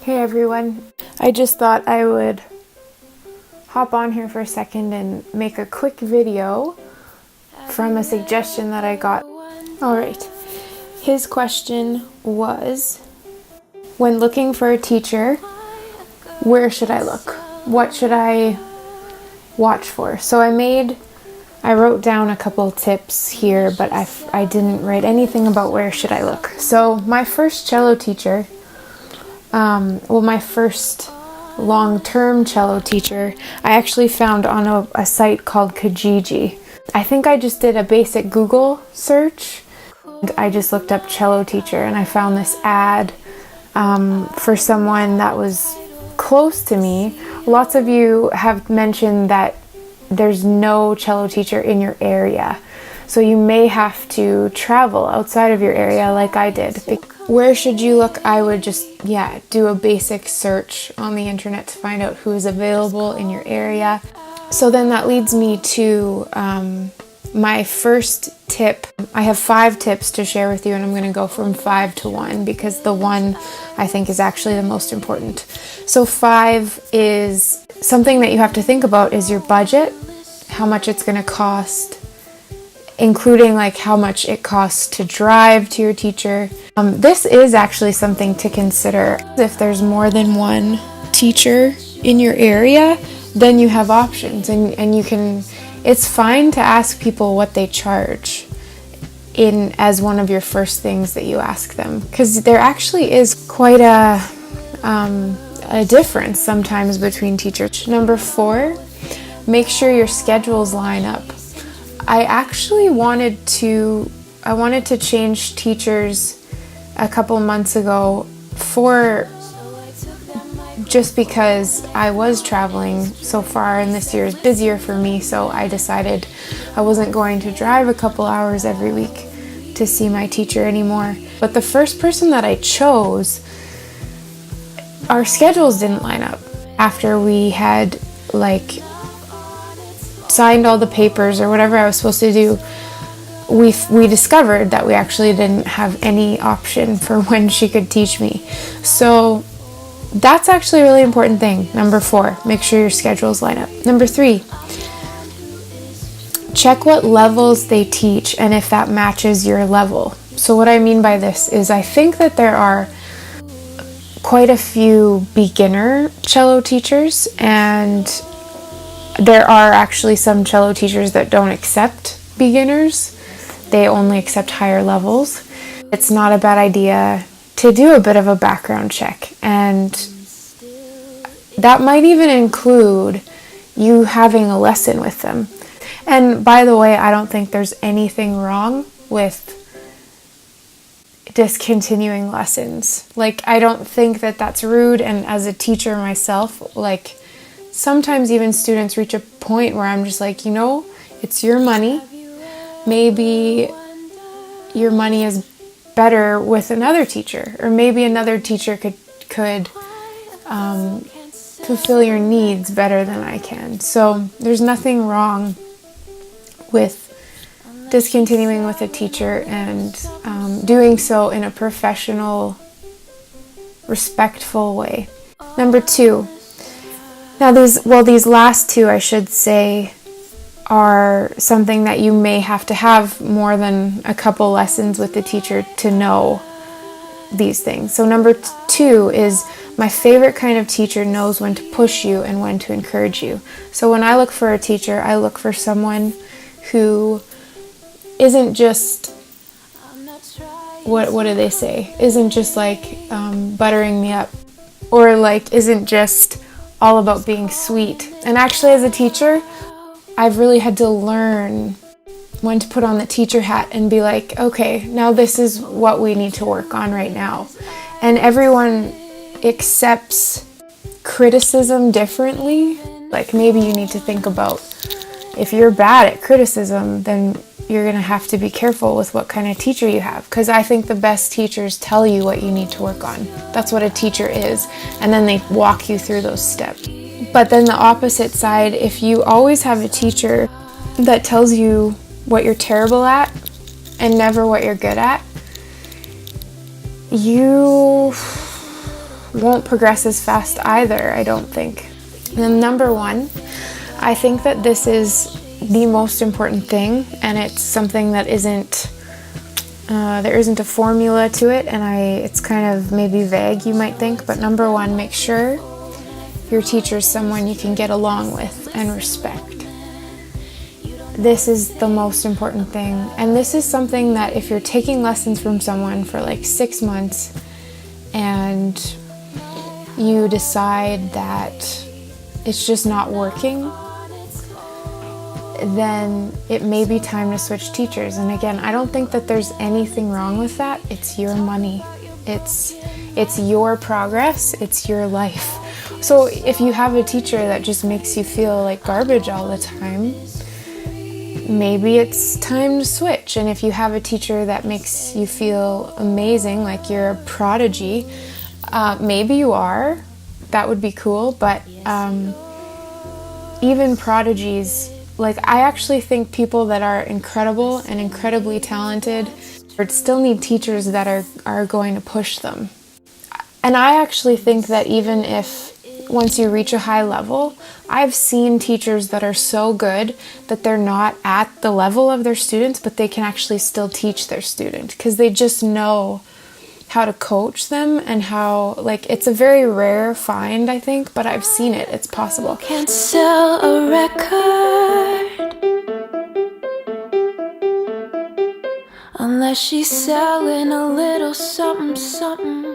Hey everyone, I just thought I would hop on here for a second and make a quick video from a suggestion that I got. Alright, his question was, when looking for a teacher, where should I look? What should I watch for? So I wrote down a couple tips here, but I didn't write anything about where should I look. So my first cello teacher, my first long-term cello teacher, I actually found on a site called Kijiji. I think I just did a basic Google search. I just looked up cello teacher and I found this ad for someone that was close to me. Lots of you have mentioned that there's no cello teacher in your area, so you may have to travel outside of your area like I did. Where should you look? I would just, do a basic search on the internet to find out who is available in your area. So then that leads me to my first tip. I have 5 tips to share with you, and I'm going to go from 5 to 1 because the one I think is actually the most important. So 5 is something that you have to think about is your budget, how much it's going to cost, including like how much it costs to drive to your teacher. This is actually something to consider. If there's more than one teacher in your area, then you have options, and you can, it's fine to ask people what they charge as one of your first things that you ask them, because there actually is quite a difference sometimes between teachers. Number 4, make sure your schedules line up. I actually wanted to change teachers a couple months ago just because I was traveling so far and this year is busier for me, so I decided I wasn't going to drive a couple hours every week to see my teacher anymore. But the first person that I chose, our schedules didn't line up. After we had signed all the papers or whatever I was supposed to do, we discovered that we actually didn't have any option for when she could teach me. So that's actually a really important thing. Number 4, make sure your schedules line up. Number 3, check what levels they teach and if that matches your level. So what I mean by this is I think that there are quite a few beginner cello teachers, and there are actually some cello teachers that don't accept beginners. They only accept higher levels. It's not a bad idea to do a bit of a background check, and that might even include you having a lesson with them. And by the way, I don't think there's anything wrong with discontinuing lessons. I don't think that that's rude, and as a teacher myself, sometimes even students reach a point where I'm just it's your money. Maybe your money is better with another teacher, or maybe another teacher could fulfill your needs better than I can. So there's nothing wrong with discontinuing with a teacher and doing so in a professional, respectful way. Number 2. Now these last 2, I should say, are something that you may have to have more than a couple lessons with the teacher to know these things. So number 2 is, my favorite kind of teacher knows when to push you and when to encourage you. So when I look for a teacher, I look for someone who isn't just, what do they say? Isn't just buttering me up, or isn't just all about being sweet. And actually, as a teacher, I've really had to learn when to put on the teacher hat and be okay, now this is what we need to work on right now. And everyone accepts criticism differently. Maybe you need to think about, if you're bad at criticism, then you're going to have to be careful with what kind of teacher you have, because I think the best teachers tell you what you need to work on. That's what a teacher is, and then they walk you through those steps. But then the opposite side, if you always have a teacher that tells you what you're terrible at and never what you're good at, you won't progress as fast either, I don't think. And then number one, I think that this is the most important thing, and it's something that there isn't a formula to it, and it's kind of maybe vague, you might think, but number one, make sure your teacher is someone you can get along with and respect. This is the most important thing, and this is something that if you're taking lessons from someone for like 6 months and you decide that it's just not working, then it may be time to switch teachers. And again, I don't think that there's anything wrong with that. It's your money. It's your progress. It's your life. So if you have a teacher that just makes you feel like garbage all the time, maybe it's time to switch. And if you have a teacher that makes you feel amazing, like you're a prodigy, maybe you are. That would be cool. But even prodigies, like, I actually think people that are incredible and incredibly talented would still need teachers that are going to push them. And I actually think that even if once you reach a high level, I've seen teachers that are so good that they're not at the level of their students, but they can actually still teach their student because they just know how to coach them and how, like, it's a very rare find, I think, but I've seen it. It's possible. Can't sell a record unless she's selling a little something, something.